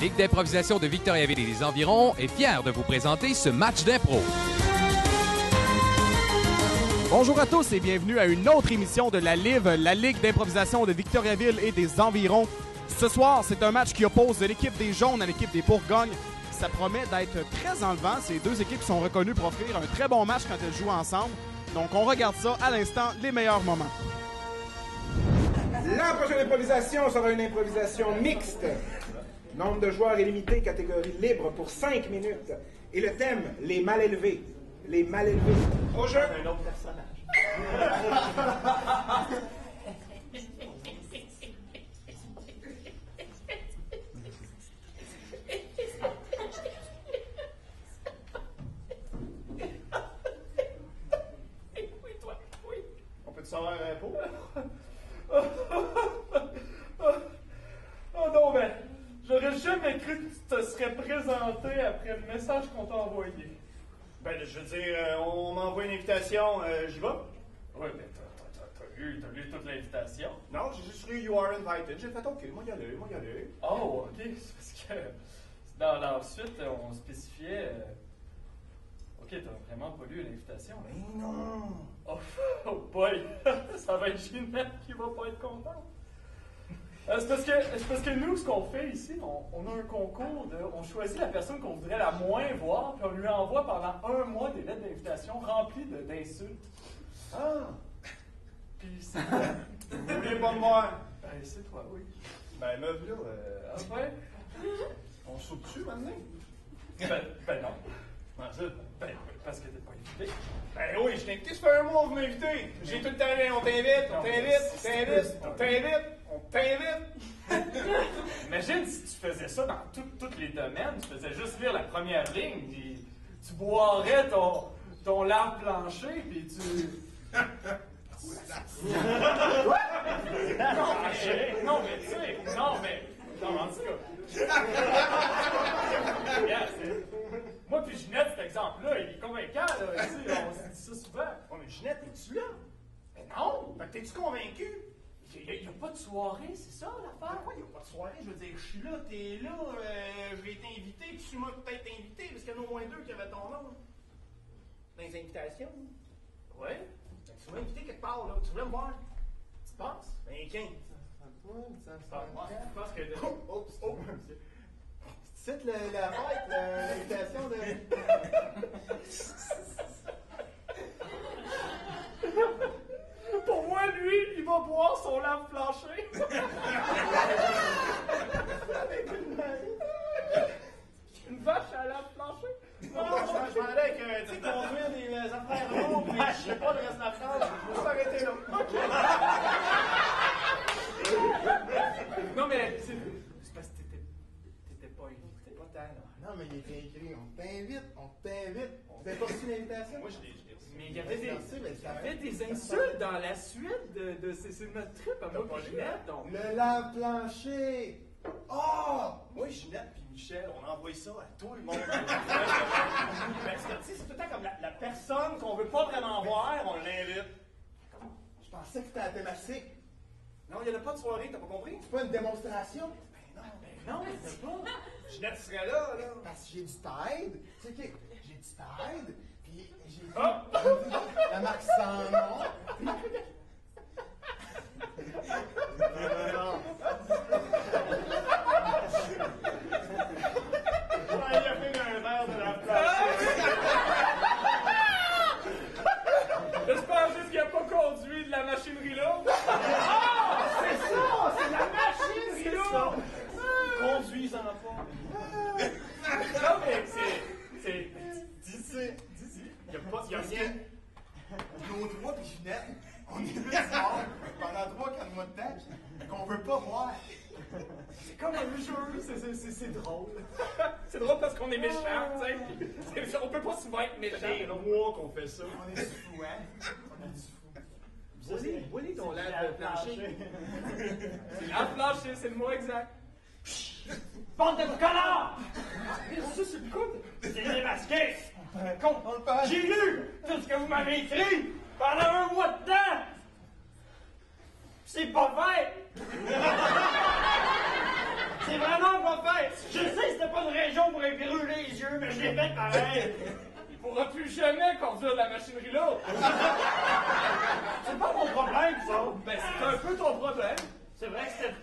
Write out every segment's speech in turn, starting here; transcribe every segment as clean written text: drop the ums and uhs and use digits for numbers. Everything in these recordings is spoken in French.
Ligue d'improvisation de Victoriaville et les environs est fière de vous présenter ce match d'impro. Bonjour à tous et bienvenue à une autre émission de la LIV, la Ligue d'improvisation de Victoriaville et des environs. Ce soir, c'est un match qui oppose l'équipe des Jaunes à l'équipe des Bourgognes. Ça promet d'être très enlevant. Ces deux équipes sont reconnues pour offrir un très bon match quand elles jouent ensemble. Donc on regarde ça à l'instant, les meilleurs moments. La prochaine improvisation sera une improvisation mixte. Nombre de joueurs est limité, catégorie libre pour 5 minutes. Et le thème, les mal élevés. Les mal élevés. Au jeu! Un autre personnage. Oui, toi, oui. On peut te savoir un pot? Oh non, ben, j'aurais jamais cru que tu te serais présenté après le message qu'on t'a envoyé. Ben, je veux dire, on m'envoie une invitation, j'y vais? Oui, ben, t'as lu toute l'invitation. Non, j'ai juste lu You Are Invited. J'ai fait OK, moi y aller. Oh, ok, c'est parce que dans la suite, on spécifiait. Ok, t'as vraiment pas lu l'invitation. Mais non! Oh boy, ça va être Ginette qui va pas être contente. C'est parce que nous, ce qu'on fait ici, on a un concours on choisit la personne qu'on voudrait la moins voir, puis on lui envoie pendant 1 mois des lettres d'invitation remplies d'insultes. Ah! Puis c'est... Vous voulez pas me voir? Ben, c'est toi, oui. Ben, meuf, là, Ah ouais? on saute dessus maintenant? Ben non. Comment ça? Ben, parce que t'es pas invité. Ben oui, je t'ai invité, ça fait 1 mois, vous m'invitez. J'ai tout le temps, on t'invite. Imagine si tu faisais ça dans tous les domaines, tu faisais juste lire la première ligne, puis tu boirais ton lave-plancher, puis tu... Non, en tout cas. Regarde, moi puis Ginette, cet exemple-là, il est convaincant, là. Tu sais, on se dit ça souvent. Oh, mais Ginette, es-tu là? Mais non! Fait que t'es-tu convaincu? Il n'y a pas de soirée, c'est ça l'affaire? Pourquoi il n'y a pas de soirée? Je veux dire, je suis là, t'es là, je vais t'inviter, puis tu m'as peut-être invité, parce qu'il y en a au moins 2 qui avaient ton nom. Dans les invitations. Ouais? Ben, tu m'as invité quelque part, là. Tu voulais me voir? Tu penses? Ben, quand? Je pense que... Oh! C'est la fête, l'invitation de... Pour moi, lui, il va boire son lave-plancher. Avec Une vache à lave-plancher. non, je m'en allais avec, tu sais, conduire des affaires longues, mais je sais pas le reste de la phrase. Je me suis arrêté là. Non, mais c'est parce que t'étais pas invité. Pas tant, non, mais il était écrit, on t'invite. Vous avez pas reçu l'invitation? Moi, je l'ai reçu. Mais il y avait des insultes dans la suite de c'est notre trip à moi et Ginette. Le lave-plancher! Oh! Moi, Ginette puis Michel, on envoie ça à tout le monde. Parce que, tu sais, c'est tout le temps comme la personne qu'on veut pas vraiment voir, on l'invite. Je pensais que c'était la thématique. Non, il n'y en a pas de soirée, t'as pas compris? C'est pas une démonstration? Non, mais c'est pas. Ginette serait là. Parce que j'ai du Tide. Tu sais, j'ai du Tide, puis j'ai la marque sans nom. Non. Il a fait un verre de la place. J'espère juste qu'il n'a pas conduit de la machinerie là. Ah! C'est ça! C'est la machinerie là! Conduisant pas. Non, mais c'est. D'ici. Il y a rien. Nos 3 puis Ginette, on est vus dehors pendant 3-4 mois de temps qu'on veut pas voir. C'est comme un jeu, c'est drôle. C'est drôle parce qu'on est méchants, tu sais. On peut pas souvent être méchants. Ça fait des mois qu'on fait ça. On est du fou, hein? On est du fou. Où est ton lave-plancher? C'est lave-plancher, c'est le mot exact. Bande de connards! Ça, c'est le coude. C'est démasqué! On le fait. J'ai lu tout ce que vous m'avez écrit pendant 1 mois de temps! C'est pas fait! C'est vraiment pas fait! Je sais mais je l'ai fait pareil. Il pourra plus jamais conduire de la machinerie là. C'est pas mon problème, ça. Ben, c'est un peu ton problème. C'est vrai que c'était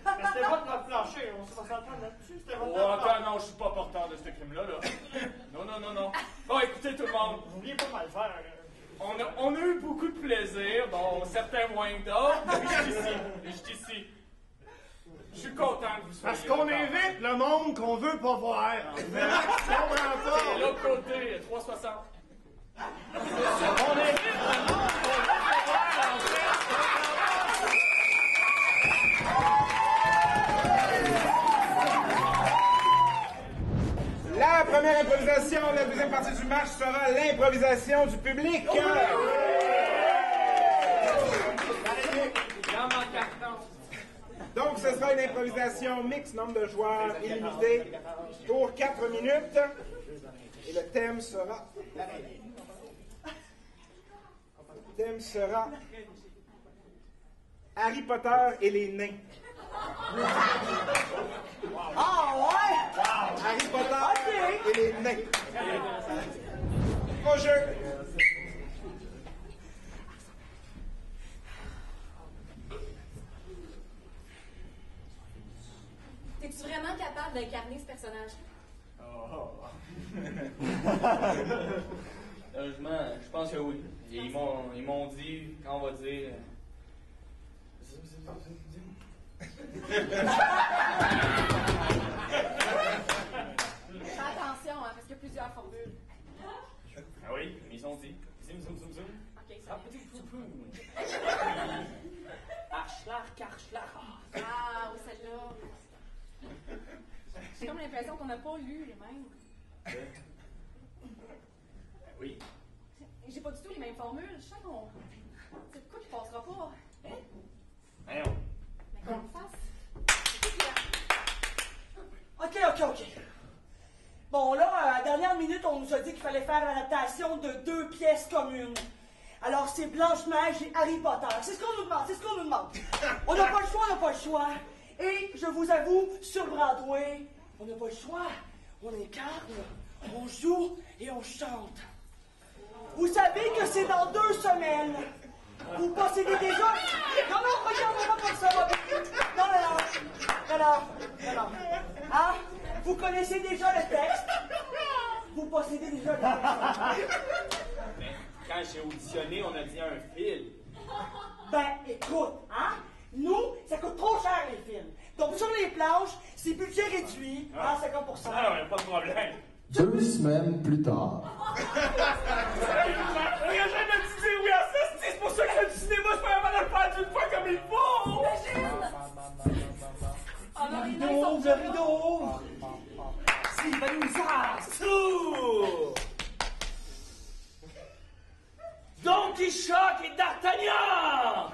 votre plancher. On s'en s'entend là-dessus. C'était votre Oh, attends, non, je suis pas porteur de ce crime-là, là. Non. Bon, écoutez tout le monde. Vous vouliez pas mal faire. On a eu beaucoup de plaisir, bon, certains moins que d'autres, mais je suis ici. Je suis content que vous soyez Parce qu'on content. invite le monde qu'on veut pas voir. En fait. Je comprends Et pas. l'autre côté, 360. On invite le monde qu'on veut pas voir, en fait. La première improvisation, la deuxième partie du match sera l'improvisation du public. Dans ma carton. Donc, ce sera une improvisation mixte, nombre de joueurs illimité, pour 4 minutes. Et le thème sera... Harry Potter et les nains. Ah ouais? Harry Potter et les nains. Au jeu. T'es-tu vraiment capable d'incarner ce personnage? Heureusement, je pense que oui. Et ils m'ont dit, quand on va dire... Fais attention, hein, parce qu'il y a plusieurs formules. Ah oui, mais ils ont dit. Zoom. Ok, Ah, ça. petit poupou. Arschlach. Ah, oui, celle-là. J'ai comme l'impression qu'on n'a pas lu les mêmes. Oui. J'ai pas du tout les mêmes formules. Je sens qu'on. C'est de quoi qui passera pas. Hein? Voyons. Mais qu'on le fasse. OK. Bon, là, à la dernière minute, on nous a dit qu'il fallait faire l'adaptation de 2 pièces communes. Alors, c'est Blanche-Neige et Harry Potter. C'est ce qu'on nous demande, On n'a pas le choix, Et, je vous avoue, sur Broadway, on n'a pas le choix. On incarne, on joue et on chante. Vous savez que c'est dans 2 semaines. Vous possédez déjà... Non, regarde-moi comme ça, Bobby. Non. Hein? Vous connaissez déjà le texte? Vous possédez déjà le texte? Mais quand j'ai auditionné, on a dit un film. Ben, écoute, hein? Nous, ça coûte trop cher, les films. Donc, sur les planches, c'est budget réduit, à 50%. Non, pas de problème. 2 semaines plus tard. Regarde, jamais dit oui à ça, c'est pour ça que le cinéma, je peux vraiment le faire d'une fois comme il faut. Le rideau! Si, ben nous Sous! Don Quichotte et D'Artagnan!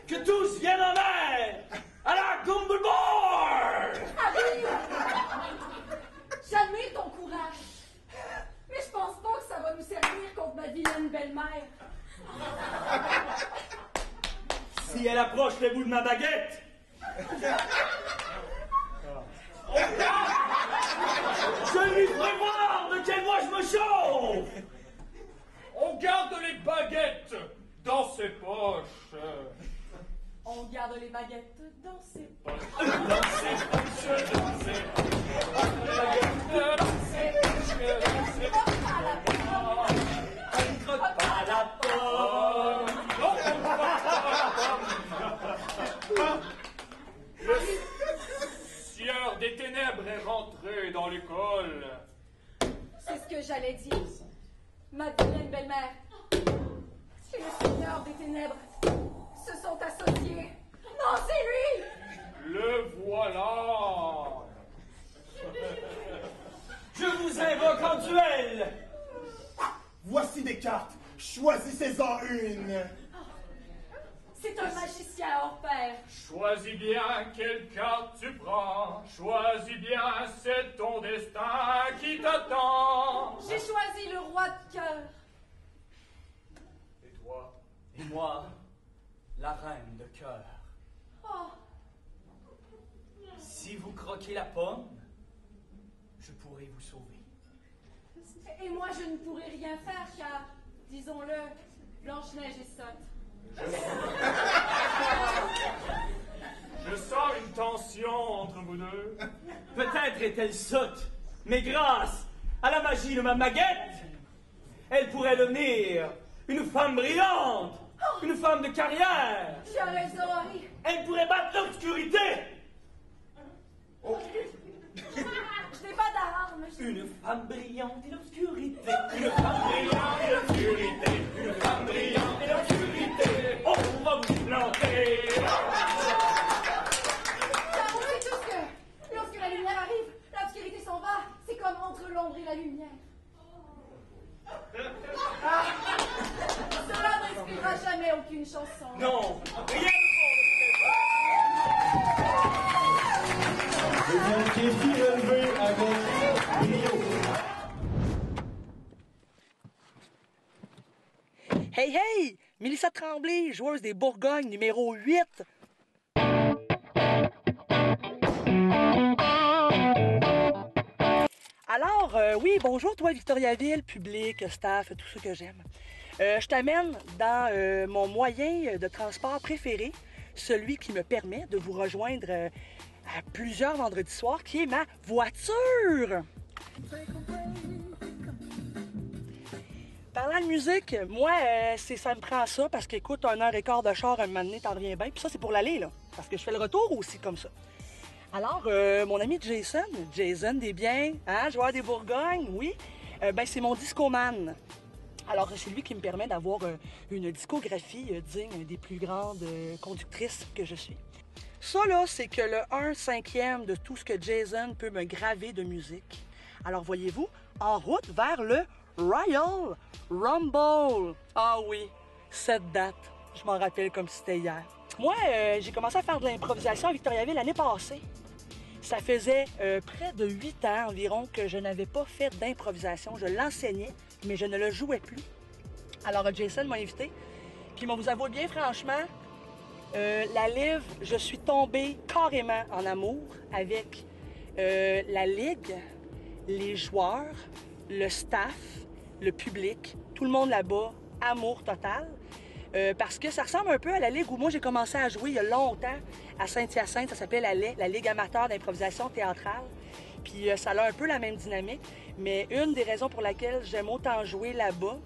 Que tous viennent en mer! À la Gumbleboard! J'admire ton courage. Mais je pense pas que ça va nous servir contre ma vilaine belle-mère. Si elle approche le bout de ma baguette! Je lui ferai voir de quelle voie je me chauffe! On garde les baguettes dans ses poches. On garde les baguettes dans ses poches. Pas la pomme! Le sieur des ténèbres est rentré dans l'école. C'est ce que j'allais dire. Ma vilaine belle-mère et le seigneur des ténèbres se sont associés. Non, c'est lui! Le voilà. Je vous invoque en duel! Voici des cartes. Choisissez-en une. C'est un magicien hors pair. Choisis bien quelle carte tu prends. Choisis bien, c'est ton destin qui t'attend. J'ai choisi le roi de cœur. Et toi? Et moi, la reine de cœur. Oh, Si Si vous croquez la pomme, je pourrai vous sauver. Et moi, je ne pourrai rien faire, car, disons-le, Blanche-Neige est sotte. Je sens une tension entre vous deux. Peut-être est-elle sotte, mais grâce à la magie de ma baguette, elle pourrait devenir une femme brillante, une femme de carrière. Tu as raison, Harry. Elle pourrait battre l'obscurité. Je n'ai pas d'armes. Une femme brillante et l'obscurité. Une femme brillante et l'obscurité. Une femme brillante et l'obscurité. On va vous planter. Car on sait tous que, lorsque la lumière arrive, l'obscurité s'en va. C'est comme entre l'ombre et la lumière. Cela n'inspirera jamais aucune chanson. Non, rien Le défi relevé avec brio. Hey, hey! Mélissa Tremblay, joueuse des Bourgognes, numéro 8. Alors, oui, bonjour toi, Victoriaville, public, staff, tout ce que j'aime. Je t'amène dans mon moyen de transport préféré, celui qui me permet de vous rejoindre à plusieurs vendredis soirs, qui est ma voiture. Parlant de musique, moi, ça me prend ça parce qu'écoute, 1h15 de char, un moment donné, t'en reviens bien. Puis ça, c'est pour l'aller, là, parce que je fais le retour aussi comme ça. Alors, mon ami Jason Desbiens, hein, joueur des Bourgognes, oui, ben c'est mon discoman. Alors, c'est lui qui me permet d'avoir une discographie digne des plus grandes conductrices que je suis. Ça, là, c'est que le 1/5e de tout ce que Jason peut me graver de musique. Alors, voyez-vous, en route vers le Royal Rumble. Ah oui, cette date, je m'en rappelle comme si c'était hier. Moi, j'ai commencé à faire de l'improvisation à Victoriaville l'année passée. Ça faisait près de 8 ans environ que je n'avais pas fait d'improvisation. Je l'enseignais, mais je ne le jouais plus. Alors, Jason m'a invité. Puis, moi, vous avoue bien franchement, la Live, je suis tombée carrément en amour avec la Ligue, les joueurs, le staff, le public, tout le monde là-bas, amour total. Parce que ça ressemble un peu à la Ligue où moi j'ai commencé à jouer il y a longtemps à Saint-Hyacinthe. Ça s'appelait la Ligue amateur d'improvisation théâtrale. Puis ça a un peu la même dynamique. Mais une des raisons pour laquelle j'aime autant jouer là-bas,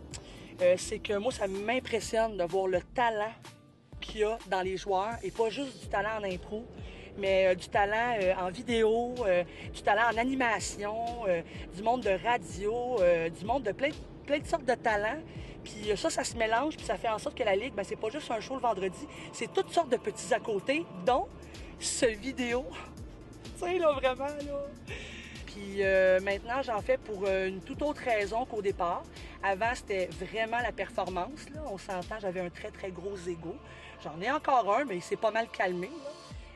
c'est que moi, ça m'impressionne de voir le talent qu'il y a dans les joueurs. Et pas juste du talent en impro, mais du talent en vidéo, du talent en animation, du monde de radio, du monde de plein de sortes de talents. Puis ça se mélange, puis ça fait en sorte que la Ligue, ben, c'est pas juste un show le vendredi, c'est toutes sortes de petits à côté, dont ce vidéo. Tu sais, là, vraiment, là. Puis maintenant, j'en fais pour une toute autre raison qu'au départ. Avant, c'était vraiment la performance, là. On s'entend, j'avais un très, très gros ego. J'en ai encore un, mais il s'est pas mal calmé,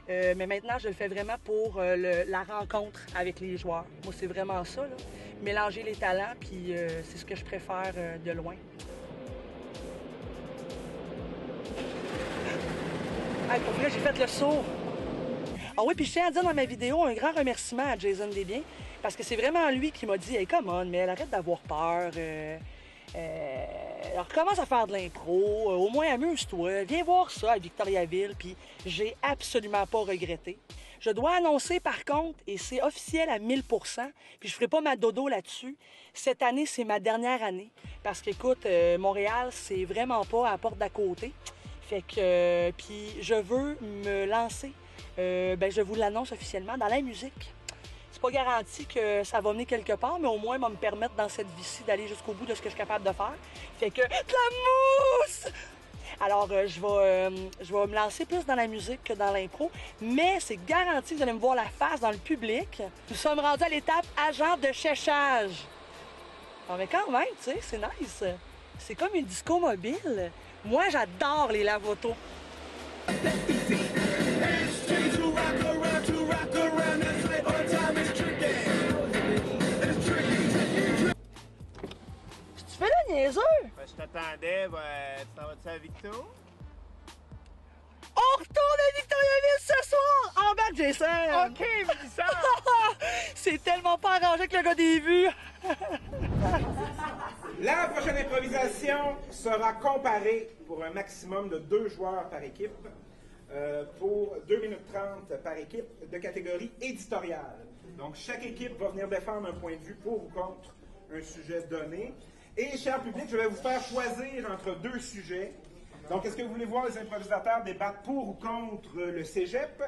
là. Mais maintenant, je le fais vraiment pour la rencontre avec les joueurs. Moi, c'est vraiment ça, là. Mélanger les talents, puis c'est ce que je préfère de loin. Hey, pour vrai, j'ai fait le saut. Ah oui, puis je tiens à dire dans ma vidéo un grand remerciement à Jason Desbiens, parce que c'est vraiment lui qui m'a dit « Hey, come on, mais arrête d'avoir peur. Alors, commence à faire de l'impro. Au moins, amuse-toi. Viens voir ça à Victoriaville. » Puis j'ai absolument pas regretté. Je dois annoncer, par contre, et c'est officiel à 1000%, puis je ferai pas ma dodo là-dessus, cette année, c'est ma dernière année. Parce qu'écoute, Montréal, c'est vraiment pas à la porte d'à côté. Fait que, puis je veux me lancer, ben je vous l'annonce officiellement, dans la musique. C'est pas garanti que ça va mener quelque part, mais au moins, va me permettre dans cette vie-ci d'aller jusqu'au bout de ce que je suis capable de faire. Fait que, de la mousse! Alors, je vais me lancer plus dans la musique que dans l'impro, mais c'est garanti que vous allez me voir la face dans le public. Nous sommes rendus à l'étape agent de séchage. Non, mais quand même, tu sais, c'est nice. C'est comme une disco mobile. Moi, j'adore les lave-autos. Tu fais le niaiseux? Ben, je t'attendais, ben, tu t'en vas-tu à Victo? On retourne à Victoriaville ce soir! Embarque Jason! OK, Mélissa! C'est tellement pas arrangé avec le gars des vues! La prochaine improvisation sera comparée pour un maximum de 2 joueurs par équipe pour 2 minutes 30 par équipe de catégorie éditoriale. Donc, chaque équipe va venir défendre un point de vue pour ou contre un sujet donné. Et, cher public, je vais vous faire choisir entre 2 sujets. Donc, est-ce que vous voulez voir les improvisateurs débattre pour ou contre le cégep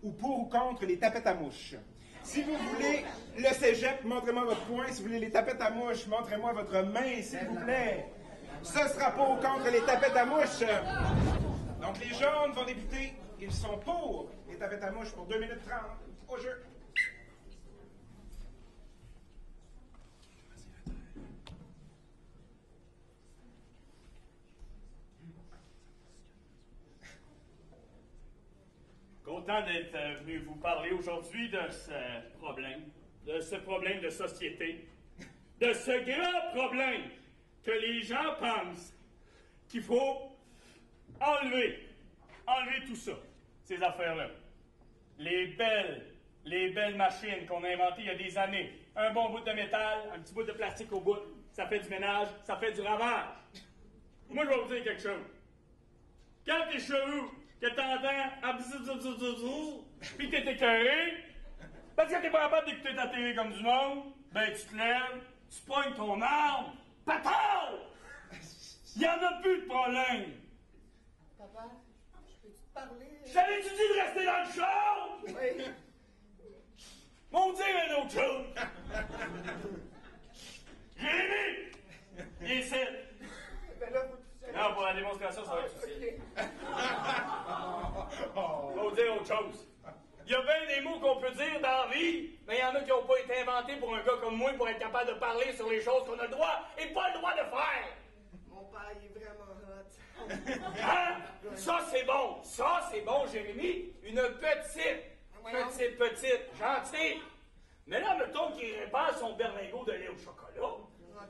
ou pour ou contre les tapettes à mouches? Si vous voulez le cégep, montrez-moi votre point. Si vous voulez les tapettes à mouches, montrez-moi votre main, s'il vous plaît. Ce sera pour ou contre les tapettes à mouches. Donc, les jaunes vont débuter. Ils sont pour les tapettes à mouches pour 2 minutes 30 au jeu. Content d'être venu vous parler aujourd'hui de ce problème de société, de ce grand problème que les gens pensent qu'il faut enlever tout ça, ces affaires-là. Les belles machines qu'on a inventées il y a des années, un bon bout de métal, un petit bout de plastique au bout, ça fait du ménage, ça fait du ravage. Moi, je vais vous dire quelque chose. Quand t'es chelou, que t'entends « abzou, puis que t'es écœuré, parce que t'es pas capable d'écouter ta télé comme du monde, ben tu te lèves, tu pognes ton arme, patal! Il y en a plus de problème! Papa, je peux te parler? J'avais-tu dit de rester dans le char? Oui. Mon Dieu, un autre chose! Jérémy! Viens ici! Ben là, non, pour la démonstration, ça va être utile. On va dire autre chose. Il y a bien des mots qu'on peut dire dans la vie, mais il y en a qui n'ont pas été inventés pour un gars comme moi pour être capable de parler sur les choses qu'on a le droit et pas le droit de faire. Mon père, il est vraiment hot. Hein? Ça, c'est bon. Ça, c'est bon, Jérémy. Une petite, gentille. Mais là, mettons qu'il répare son berlingot de lait au chocolat.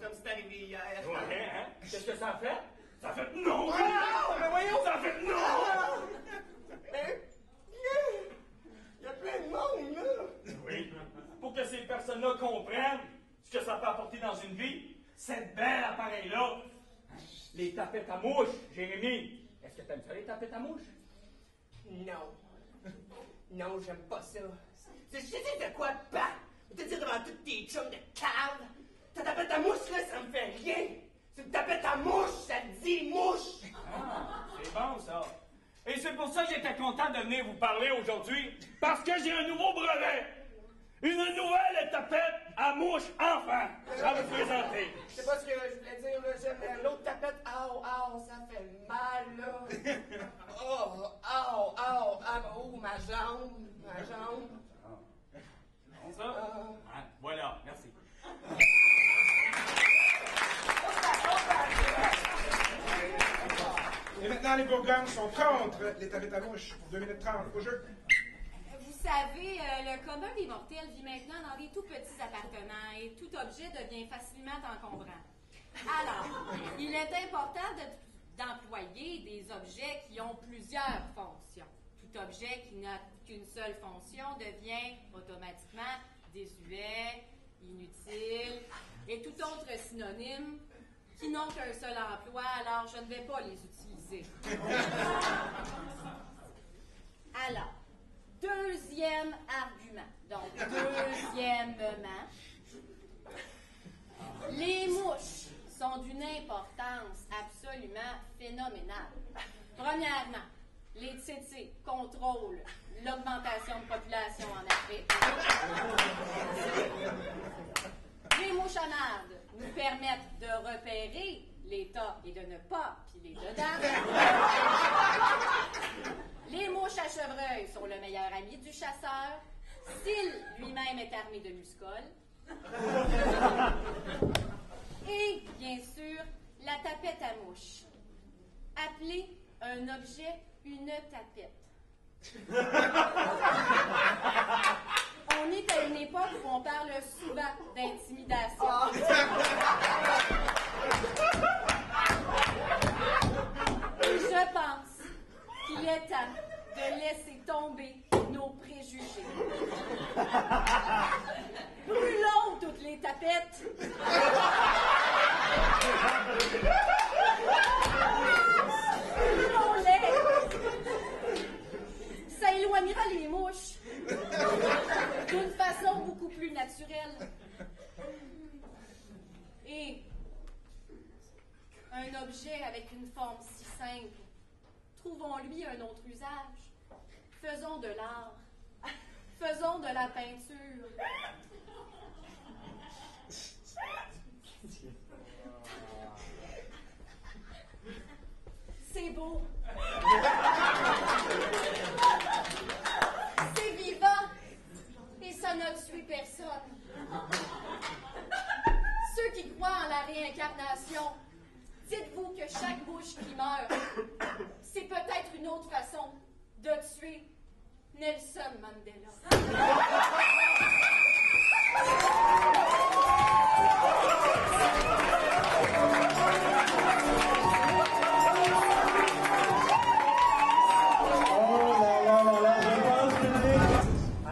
Comme c'est arrivé hier. Ouais, hein? Qu'est-ce que ça fait? Ça fait non! Oh non! Mais voyons! Ça fait non! Mais, il y a plein de monde, là! Oui. Pour que ces personnes-là comprennent ce que ça peut apporter dans une vie, cette belle appareil-là, les tapettes à mouches, Jérémy. Est-ce que t'aimes ça, les tapettes à mouches? Non. Non, j'aime pas ça. Je sais de quoi te battre. Te dire devant tous tes chums de cave. Ta tapette à mouche, là, ça me fait rien. C'est une tapette à mouche, ça te dit mouche. Ah, c'est bon, ça. Et c'est pour ça que j'étais content de venir vous parler aujourd'hui, parce que j'ai un nouveau brevet. Une nouvelle tapette à mouche enfant à vous présenter. C'est pas ce que je voulais dire, là. J'aime l'autre tapette. Au, ça fait mal, là. Oh, ma jambe. C'est ça? Ah, voilà, merci. Et maintenant, les Bourgognes sont contre les tapettes à mouches pour 2 minutes 30 au jeu. Vous savez, le commun des mortels vit maintenant dans des tout petits appartements et tout objet devient facilement encombrant. Alors, il est important d'employer des objets qui ont plusieurs fonctions. Tout objet qui n'a qu'une seule fonction devient automatiquement désuet, inutile et tout autre synonyme qui n'ont qu'un seul emploi, alors je ne vais pas les utiliser. Alors, deuxième argument. Donc, deuxièmement, les mouches sont d'une importance absolument phénoménale. Premièrement, les tsetse contrôlent l'augmentation de population en Afrique. Les mouchanades nous permettent de repérer l'État et de ne pas piler dedans. Les mouches à chevreuil sont le meilleur ami du chasseur, s'il lui-même est armé de muscol. Et, bien sûr, la tapette à mouche. Appelée un objet, une tapette. On est à une époque où on parle souvent d'intimidation. Et je pense qu'il est temps de laisser tomber nos préjugés. Brûlons toutes les tapettes. Brûlons-les. Ça éloignera les mouches d'une façon beaucoup plus naturelle. Et un objet avec une forme si simple, trouvons-lui un autre usage. Faisons de l'art. Faisons de la peinture. C'est beau. C'est vivant. Et ça n'a tué personne. Ceux qui croient en la réincarnation, dites-vous que chaque bouche qui meurt, c'est peut-être une autre façon de tuer Nelson Mandela.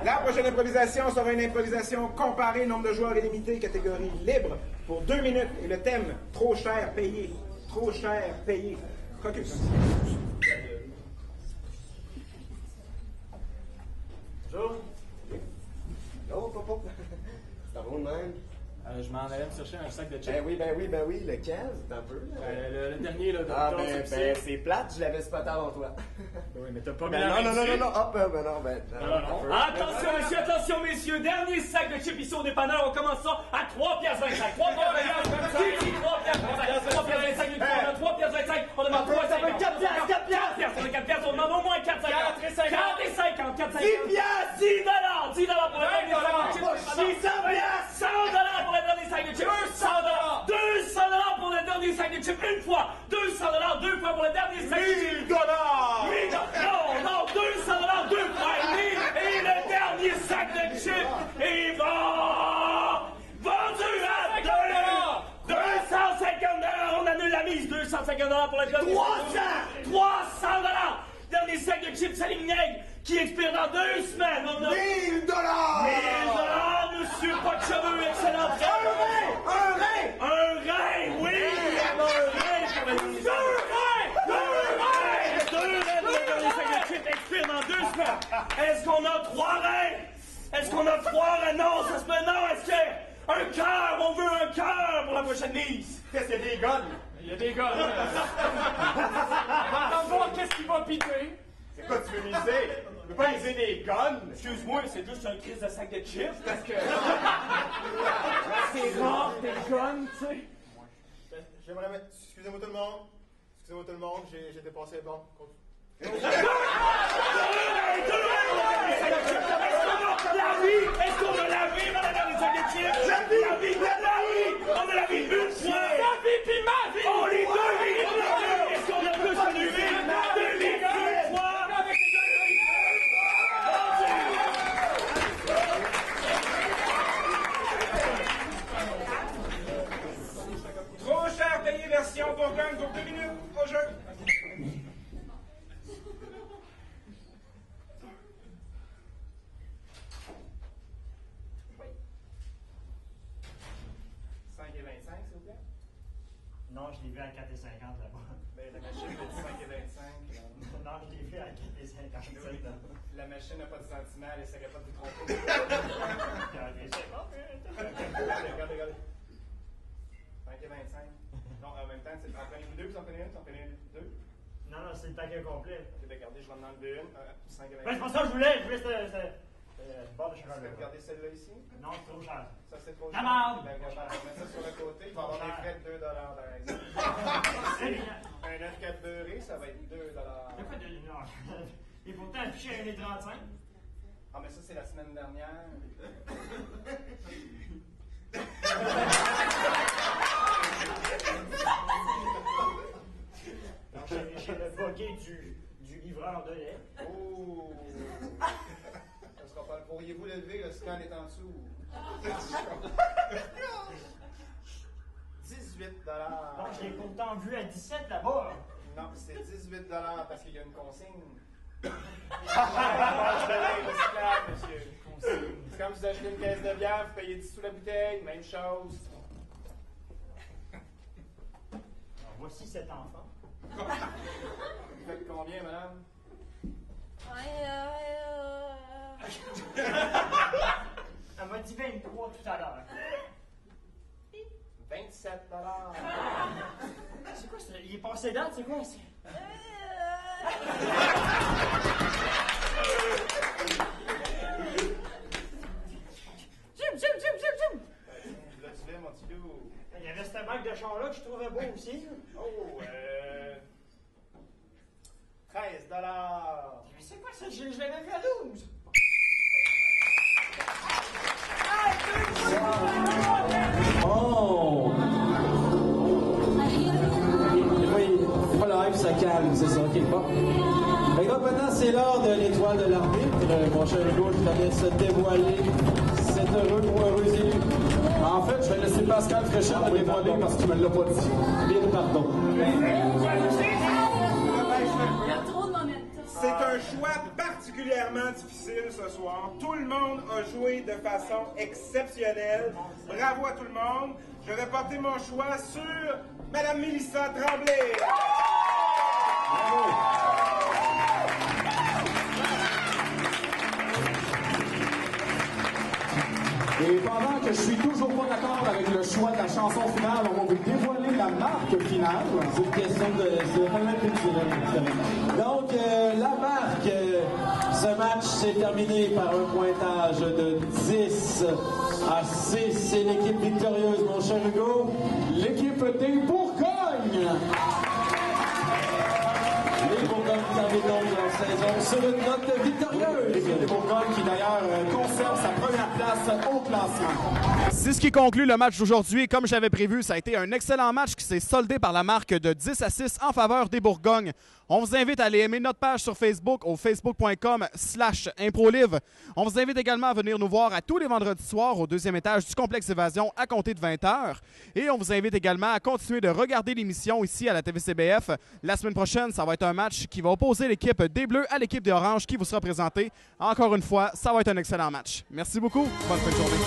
La prochaine improvisation sera une improvisation comparée, nombre de joueurs illimité, catégorie libre, pour 2 minutes. Et le thème, trop cher payé. Trop cher payé. Crocus. Bonjour. Oh, papa. Ça va de même? Je m'en allais me chercher un sac de chips. Ben oui, lequel? C'est un peu. Le dernier, là, de Ah, c'est plate, je l'avais spoté avant toi. Oui, mais t'as pas mis Ben la non, main dessus. hop, Non. Attention, messieurs, dernier sac de chips ici au dépanneur. On commence ça à 3,25$. 3,25$. On demande 3,50$. Ça fait 4 piastres, 4 piastres. On a 4 piastres, on demande au moins 4,50$. 4,50$. 10 piastres. 10$ pour le dernier sac de chips. 600 piastres. 100$ pour le dernier sac de chips. 200$ pour le dernier sac de chips. Une fois. 200$ deux fois pour le dernier sac de chips. 1000$. Non, 200$ deux fois. Et le dernier sac de chips est vendu à 250$. On annule la mise. 250$ pour le dernier. 300$. Dernier sac de chips à vinaigre qui expire dans 2 semaines. On a 1000$. 1000$, monsieur, pas de cheveux, excellent. Un rein, oui. Un rein pour le 2 reins pour le dernier sac de chips expire dans 2 semaines. Est-ce qu'on a 3 reins? Est-ce qu'on a 3 reins? Non, ça se peut, non. Est-ce que un cœur? On veut un cœur pour la prochaine mise. Qu'est-ce qu'il y a des guns? Il y a des gars, là. Attends de voir qu'est-ce qui va piter. C'est quoi tu veux miser? Tu veux pas miser des guns? Excuse-moi, c'est juste un crise de sac de chips parce que C'est rare, des guns, tu sais. J'aimerais mettre... Excusez-moi tout le monde, j'ai dépassé les bornes. Est-ce qu'on a la vie, madame les sacs de chips? La vie! On a la vie une fois! Ta vie pis ma vie! On les 2 vies! Est-ce qu'on a plus de 2 vies? 2 vies, 2 fois! Trop cher payé version Bourgogne pour 2 minutes au jeu. Non, je l'ai vu à 4,50 là-bas. Ben, la machine a dit 5,25. Non, je l'ai vu à 4,50. La machine n'a pas de sentiments, elle essaierait pas de te tromper. Regardez. 5,25. Non, en même temps, c'est en prenez-vous 2, vous en prenez une, vous en prenez 2. Non, c'est le paquet complet. Ok, regardez, je vais en enlever une. 5,25. Ben, c'est pas ça que je voulais ce bord de chocolat. Regardez celle-là ici. Non, c'est trop cher. Ça, c'est trop La cher. marde! Ben, regarde, on met ça sur le côté. Il va y avoir des frais de $2 par exemple. Un 9,4 beurré, ça va être $2. De quoi de non? Et pourtant affiché à 1,35. Ah, mais ça, c'est la semaine dernière. J'ai le buggy du livreur de lait. Oh! Ça sera pas. Pourriez-vous lever? Le scan est en dessous. 18$. Donc, je l'ai pourtant vu à 17 là-bas. Non, c'est 18$ parce qu'il y a une consigne. monsieur. C'est comme si vous achetez une caisse de bière, vous payez 10 sous la bouteille, même chose. Alors, voici cet enfant. Vous faites combien, madame? Elle m'a dit 23 tout à l'heure. 27 C'est quoi ça? Il est passé date, c'est quoi ça? Jim! Là, tu fais, mon petit loup. Il y avait cette marque de char-là que je trouvais beau aussi. Oh, 13 $. Mais c'est quoi ça? Je l'avais vu à 12. Oh! Des fois, le hype, ça calme, c'est ça, ok, bon. Et donc maintenant, c'est l'heure de l'étoile de l'arbitre. Mon cher Hugo, je t'avais se dévoiler cet heureux ou heureuse élu. En fait, je vais laisser Pascal Fréchette le dévoiler parce qu'il ne me l'a pas dit. Bien, pardon. Il y a trop de momentum. C'est un choix particulièrement difficile ce soir. Tout le monde a joué de façon exceptionnelle. Bravo à tout le monde. Je vais porter mon choix sur Madame Mélissa Tremblay. Bravo. Et pendant que je suis toujours pas d'accord avec le choix de la chanson finale, on va vous dévoiler la marque finale. C'est une question de... Donc, la marque, ce match s'est terminé par un pointage de 10 à 6. C'est l'équipe victorieuse, mon cher Hugo. L'équipe des Bourgognes. Les Bourgognes terminent donc leur saison sur une note victorieuse. L'équipe des Bourgognes qui d'ailleurs conserve sa première place au classement. C'est ce qui conclut le match d'aujourd'hui. Comme j'avais prévu, ça a été un excellent match qui s'est soldé par la marque de 10 à 6 en faveur des Bourgognes. On vous invite à aller aimer notre page sur Facebook au facebook.com/improlive. On vous invite également à venir nous voir à tous les vendredis soirs au deuxième étage du complexe Évasion à compter de 20h. Et on vous invite également à continuer de regarder l'émission ici à la TVCBF. La semaine prochaine, ça va être un match qui va opposer l'équipe des Bleus à l'équipe des Oranges qui vous sera présentée. Encore une fois, ça va être un excellent match. Merci beaucoup. Bonne fin de journée.